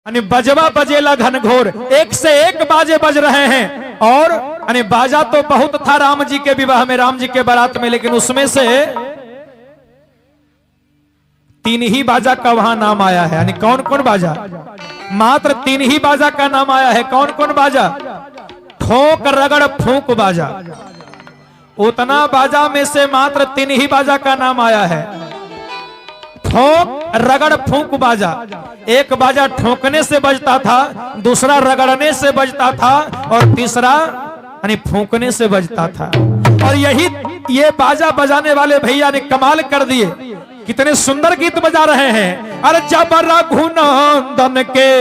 बजवा बजेला घनघोर, एक से एक बाजे बज रहे हैं। और बाजा तो बहुत था राम जी के विवाह में, राम जी के बारात में, लेकिन उसमें से 3 ही बाजा का वहां नाम आया है। कौन कौन बाजा? मात्र 3 ही बाजा का नाम आया है। कौन कौन बाजा? ठोक रगड़ फूंक बाजा। उतना बाजा में से मात्र 3 ही बाजा का नाम आया है। ठोक रगड़ फूंक बाजा। एक बाजा ठोकने से बजता था, दूसरा रगड़ने से बजता था, और तीसरा फूंकने से बजता था। और ये बाजा बजाने वाले भैया ने कमाल कर दिए। कितने सुंदर गीत बजा रहे हैं। अरे जब रघुनंदन के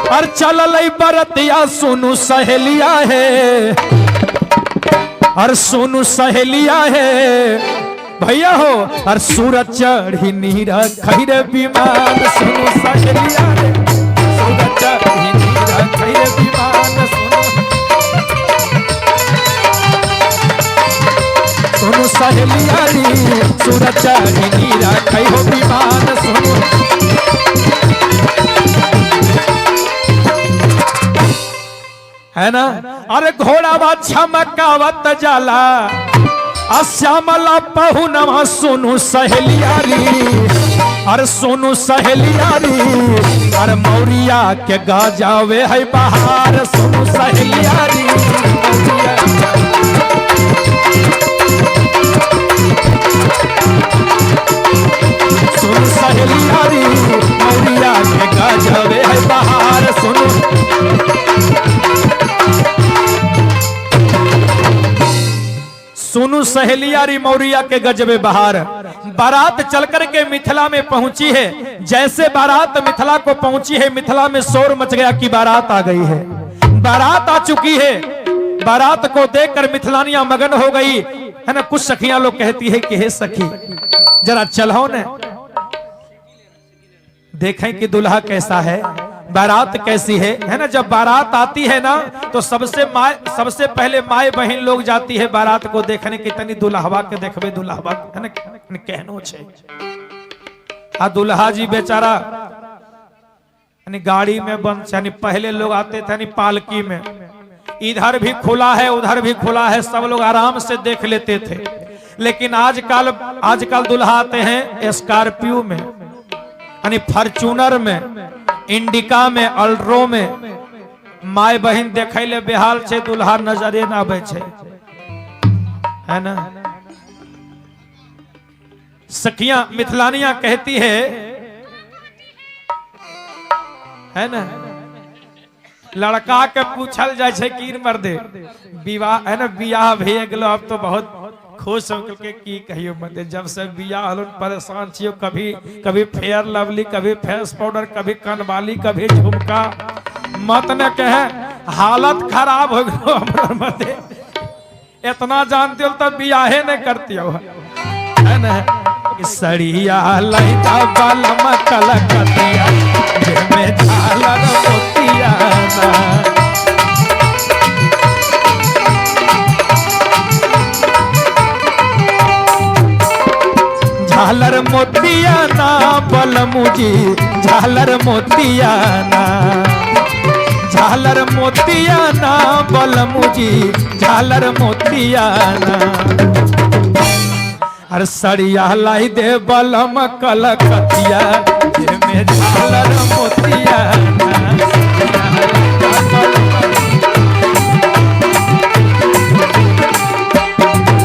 अरे चल बरतिया सुनु सहेलिया है, और सुनु सहेलिया है भैया हो। और सूरज चढ़ी नीरा खैर विमान सुनु सहेलिया रे, सूरज चढ़ी नीरा खैर विमान सुनु सहेलिया रे, सूरज चढ़ी नीरा खैर विमान सुनु। है ना? अरे घोड़ा चमकावत जाला श्यामला पहुनवा सुनु सहेलियारी, अरे सुनु सहेलियारी। अरे मौरिया के गाजावे है बहार सुनु सहेलियारी। सुनु सहेलियारी, मौरिया के गाजावे है बहार सुनु। सुनु सहेलियारी मौरिया के गजबे बहार। बारात चल करके मिथिला में पहुंची है। जैसे बारात मिथिला को पहुंची है, मिथिला में शोर मच गया कि बारात आ गई है, बारात आ चुकी है। बारात को देखकर मिथिलानियां मगन हो गई है ना। कुछ सखियां लोग कहती है कि हे सखी जरा चलो न देखें कि दुल्हा कैसा है, बारात कैसी है ना। जब बारात आती है ना तो सबसे पहले माए बहन लोग जाती है बारात को देखने की। तनी दुल्हवा के देखबे, दुल्हवा है ना कहनो छे। आ दुल्हा जी बेचारा गाड़ी में बंद, पहले लोग आते थे पालकी में, इधर भी खुला है उधर भी खुला है, सब लोग आराम से देख लेते थे। लेकिन आजकल दुल्हा आते हैं स्कॉर्पियो में, फॉर्च्यूनर में, इंडिका में, अल्ट्रो में। माय बहन देखे ले बेहाल छे, दुल्हा नजरे ना आवे छे, है ना। सखियां मिथिलानियां कहती है ना, लड़का के पूछल जाए छे कि मर्दे विवाह है ना, बियाह भे गेलो, अब तो बहुत खुश हो के की कहियो मत। जब से बियाह हलो परेशान छियो, कभी फेयर लवली, कभी फेस पाउडर, कभी कनवाली, कभी झुमका, मत न कहे हालत खराब हो गयो हमरा मते। इतना जानती हो तब बियाहे न करती हो, है ना। सड़िया लइता बालम कलकतिया में झालर मोतिया ना, झालर मोतिया ना बलमुजी, झालर मोतिया ना, झालर मोतिया ना बलमुजी, झालर मोतिया ना। अरे सड़िया लाई दे बलम कलकतिया में झालर मोतिया ना।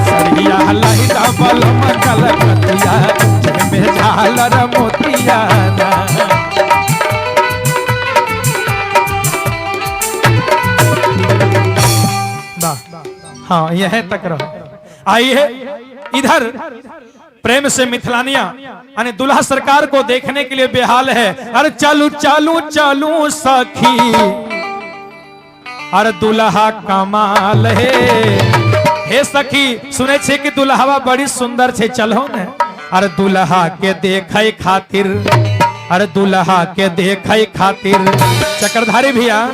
सड़िया लाई दे बलम कलकतिया में झालर मोतिया ना। हाँ यह तक रहो। आइए इधर प्रेम से मिथिलानियां दुल्हा सरकार को देखने के लिए बेहाल है। अरे चालू चालू चालू सखी, अरे दुल्हा कमाल हे सखी। सुने छे कि दुल्हावा बड़ी सुंदर छे, चलो न। अरे दुल्हा के देखे खातिर, अरे दुल्हा के देखे खातिर चक्रधारी भैया,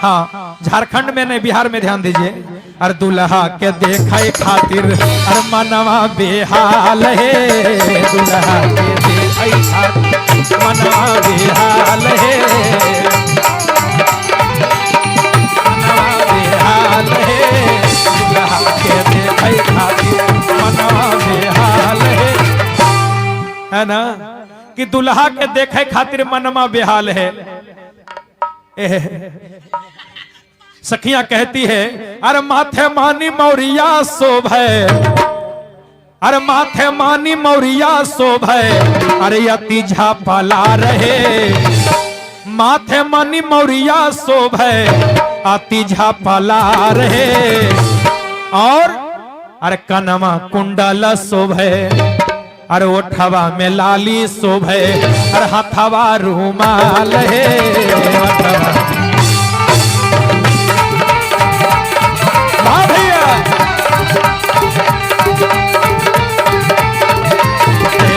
हाँ झारखंड में नहीं बिहार में ध्यान दीजिए। अरे दुल्हा के देखे खातिर अरे मनवा बेहाल है, दुल्हा के देखे खातिर मनवा बेहाल है। कि दुल्हा के देखे खातिर मनमा बेहाल है। सखियां कहती है अरे माथे मानी मौरिया शोभे, अरे माथे मानी मौरिया शोभे, अरे अति झापला रहे। माथे मानी मौरिया शोभे अति झापला रहे। और अरे कनमा कुंडल शोभे, अरे ओठवा में लाली शोभे, अरे हथवा रुमाल है।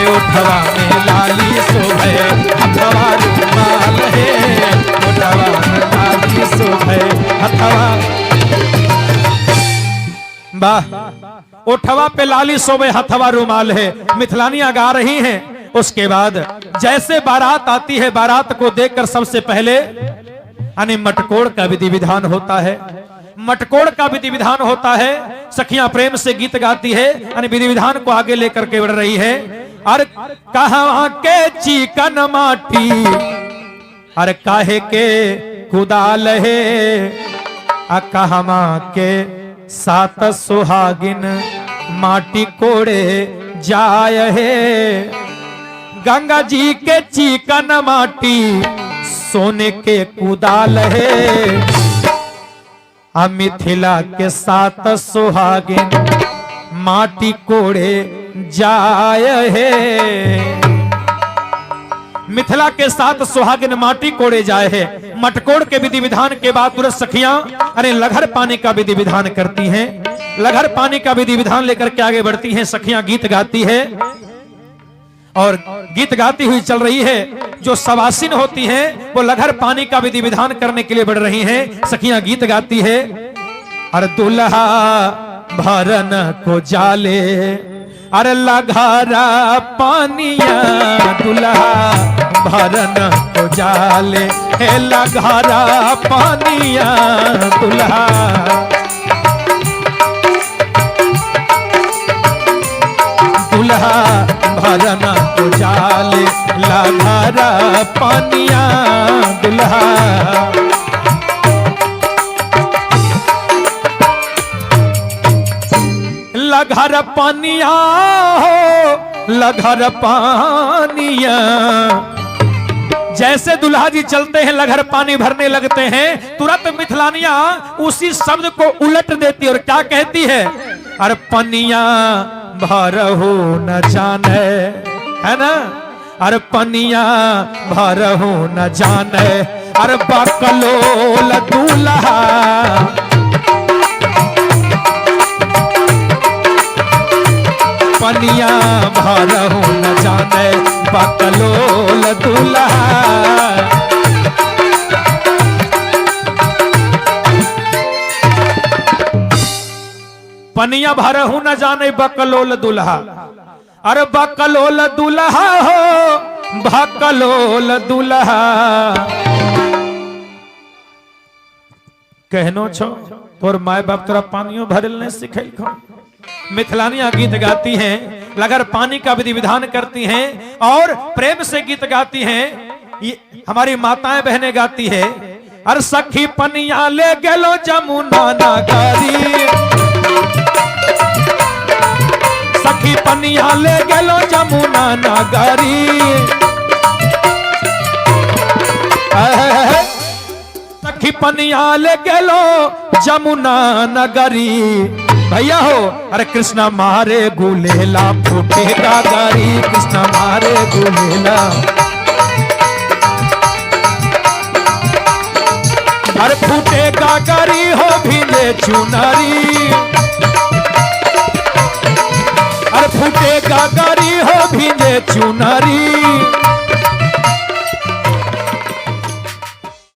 ओठवा में लाली शोभे, हथवा रुमाल है। ओठवा में लाली शोभे, हथवा, वाह, ओठवा पे लाली शोभे हथवा रुमाल है। मिथिलानियां गा रही हैं। उसके बाद जैसे बारात आती है, बारात को देखकर सबसे पहले यानी मटकोड़ का विधि विधान होता है। मटकोड़ का विधि विधान होता है। सखियां प्रेम से गीत गाती है, यानी विधि विधान को आगे लेकर के बढ़ रही है। अरे कहाँ के चिकन माटी, अरे काहे के कुदाल है, कहवा के सात सुहागिन माटी कोड़े जाय है। गंगा जी के चिकन माटी सोने के कुदाल है। मिथिला के सात सुहागिन माटी कोड़े जाय है। मिथिला के साथ सुहागिन माटी कोड़े जाए है। मटकोड़ के विधि विधान के बाद तुरंत सखियां अरे लघर पानी का विधि विधान करती हैं। लघर पानी का विधि विधान लेकर के आगे बढ़ती हैं। सखियां गीत गाती है और गीत गाती हुई चल रही है। जो सवासिन होती हैं वो लघर पानी का विधि विधान करने के लिए बढ़ रही हैं। सखियां गीत गाती है। अरे दुल्हा भरन को जाले, अरे लघरा पानिया, दुल्हा भरन को जाले, हे लघरा पानिया दुल्हा। दुल्हा भरन को जाले, लघरा पानिया दुल्हा। लघर पानिया हो, लघर पानिया। जैसे दुल्हा जी चलते हैं लघर पानी भरने लगते हैं, तुरंत मिथिलानियां उसी शब्द को उलट देती और क्या कहती है, अरे पनिया भरहु न जाने, है ना, अरे पनिया भरहु न जाने, अरे बकलोल दूल्हा। पनिया भरहु न जाने, बकलोल दूल्हा। पनिया भरहु न जाने, बकलोल दूल्हा। अरे बकलोल दूल्हा हो, बकलोल दूल्हा। कहनो छो तोर माय बाप तोरा पानियों भरल नहीं सिखल खो। मिथिलानियां गीत गाती हैं, लघर पानी का विधि विधान करती हैं और प्रेम से गीत गाती हैं। ये हमारी माताएं बहनें गाती है। अरे सखी पनिया ले गेलो जमुना नगरी, सखी पनिया ले गेलो जमुना नगरी। सखी पनिया ले गेलो जमुना नगरी। भैया हो, अरे कृष्णा मारे गुलेला फूटेगा गारी, कृष्णा मारे गुलेला। अरे फूटेगा गारी हो भीगे चुनरी, अरे फूटेगा गारी हो भीगे चुनरी।